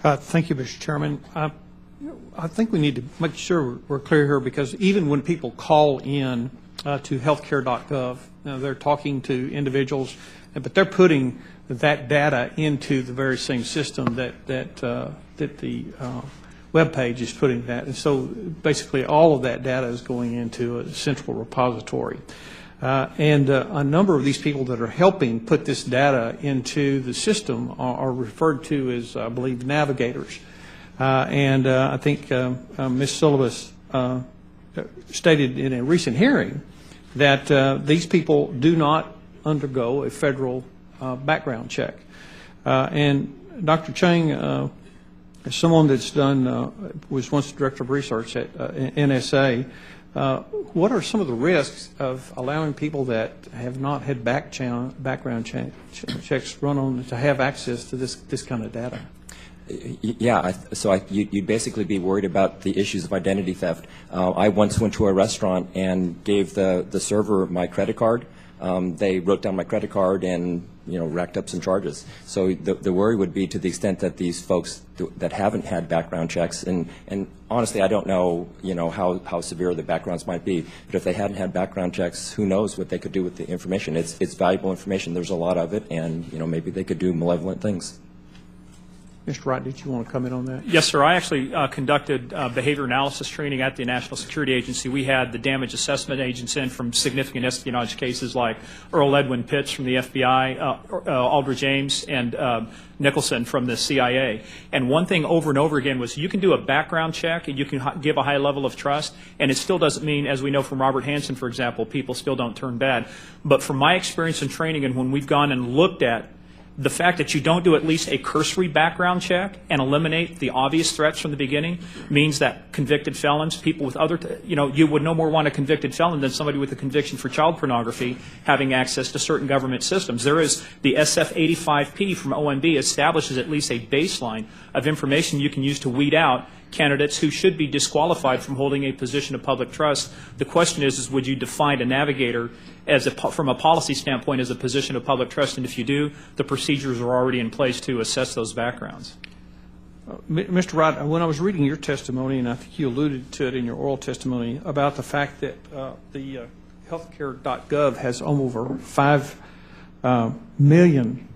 Thank you, Mr. Chairman. I think we need to make sure we're clear here, because even when people call in to Healthcare.gov, they're talking to individuals, but they're putting that data into the very same system that the web page is putting that. And so basically all of that data is going into a central repository. And a number of these people that are helping put this data into the system are referred to as, I believe, Navigators. And I think Ms. Syllabus stated in a recent hearing that these people do not undergo a federal background check. And Dr. Chang, as someone that's was once director of research at NSA, what are some of the risks of allowing people that have not had background checks run on to have access to this kind of data? Yeah, you'd basically be worried about the issues of identity theft. I once went to a restaurant and gave the server my credit card. They wrote down my credit card and racked up some charges. So the worry would be to the extent that these folks that haven't had background checks, and honestly I don't know how severe the backgrounds might be, but if they hadn't had background checks, who knows what they could do with the information. It's valuable information. There's a lot of it, and maybe they could do malevolent things. Mr. Wright, did you want to comment on that? Yes, sir. I actually conducted behavior analysis training at the National Security Agency. We had the damage assessment agents in from significant espionage cases like Earl Edwin Pitts from the FBI, Aldrich Ames, and Nicholson from the CIA. And one thing over and over again was you can do a background check and you can give a high level of trust, and it still doesn't mean, as we know from Robert Hansen, for example, people still don't turn bad. But from my experience in training and when we've gone and looked at the fact that you don't do at least a cursory background check and eliminate the obvious threats from the beginning means that convicted felons, people with other, you would no more want a convicted felon than somebody with a conviction for child pornography having access to certain government systems. There is the SF-85P from OMB establishes at least a baseline of information you can use to weed out candidates who should be disqualified from holding a position of public trust. The question is would you define a navigator from a policy standpoint as a position of public trust? And if you do, the procedures are already in place to assess those backgrounds. Mr. Wright, when I was reading your testimony, and I think you alluded to it in your oral testimony, about the fact that the Healthcare.gov has over 5 million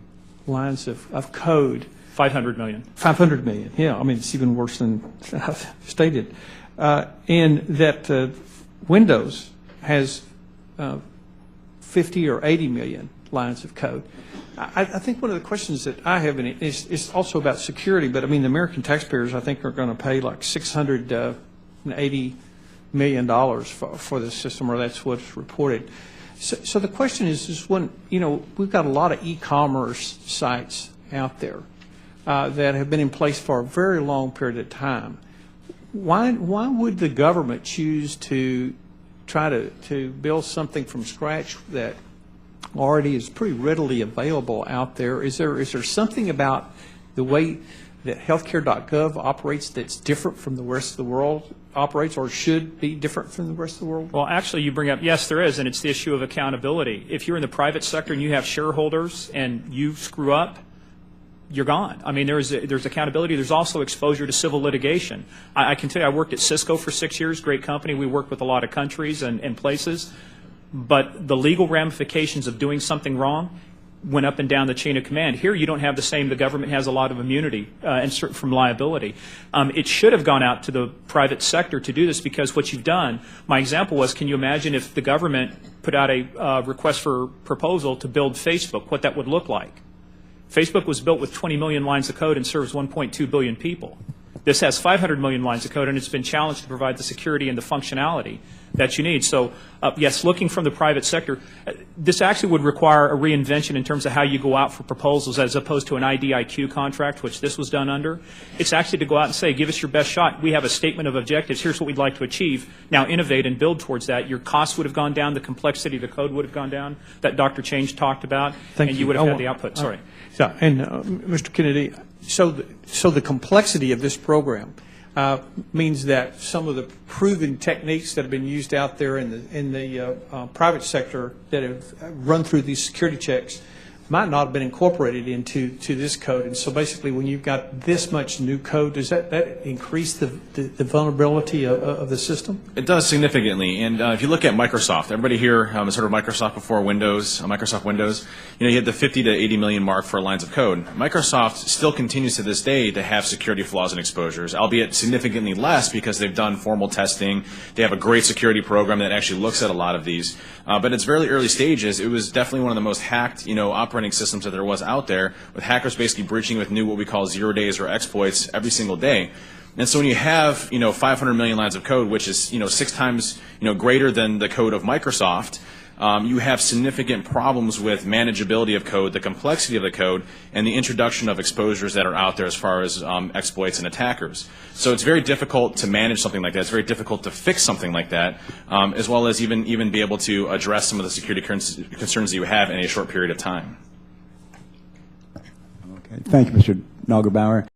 lines of code. 500 million. 500 million, yeah. I mean, it's even worse than I've stated. And that Windows has 50 or 80 million lines of code. I think one of the questions that I have in it is also about security, but I mean, the American taxpayers, I think, are going to pay like $680 million for this system, or that's what's reported. So the question is when, we've got a lot of e-commerce sites out there that have been in place for a very long period of time. Why would the government choose to try to build something from scratch that already is pretty readily available out there? Is there something about the way that Healthcare.gov operates that's different from the rest of the world operates, or should be different from the rest of the world? Well, actually, you bring up, yes, there is, and it's the issue of accountability. If you're in the private sector and you have shareholders and you screw up, you're gone. I mean, there's accountability. There's also exposure to civil litigation. I can tell you, I worked at Cisco for 6 years, great company. We worked with a lot of countries and places. But the legal ramifications of doing something wrong went up and down the chain of command. Here, you don't have the same. The government has a lot of immunity from liability. It should have gone out to the private sector to do this, because what you've done, my example was, can you imagine if the government put out a request for proposal to build Facebook, what that would look like? Facebook was built with 20 million lines of code and serves 1.2 billion people. This has 500 million lines of code, and it's been challenged to provide the security and the functionality that you need. So, yes, looking from the private sector, this actually would require a reinvention in terms of how you go out for proposals, as opposed to an IDIQ contract, which this was done under. It's actually to go out and say, give us your best shot. We have a statement of objectives. Here's what we'd like to achieve. Now innovate and build towards that. Your costs would have gone down. The complexity of the code would have gone down, that Dr. Change talked about, and you would have had the output. Sorry. And Mr. Kennedy, so the complexity of this program means that some of the proven techniques that have been used out there in the private sector that have run through these security checks might not have been incorporated into this code. And so basically, when you've got this much new code, does that increase the vulnerability of the system? It does significantly. And if you look at Microsoft, everybody here has heard of Microsoft before Windows, Microsoft Windows. You had the 50 to 80 million mark for lines of code. Microsoft still continues to this day to have security flaws and exposures, albeit significantly less because they've done formal testing. They have a great security program that actually looks at a lot of these. But in its very early stages, it was definitely one of the most hacked, operating systems that there was out there, with hackers basically breaching with new what we call 0 days or exploits every single day. And so when you have 500 million lines of code, which is 6 times greater than the code of Microsoft, you have significant problems with manageability of code, the complexity of the code, and the introduction of exposures that are out there as far as exploits and attackers. So it's very difficult to manage something like that. It's very difficult to fix something like that, as well as even be able to address some of the security concerns that you have in a short period of time. Okay. Thank you, Mr. Neugebauer.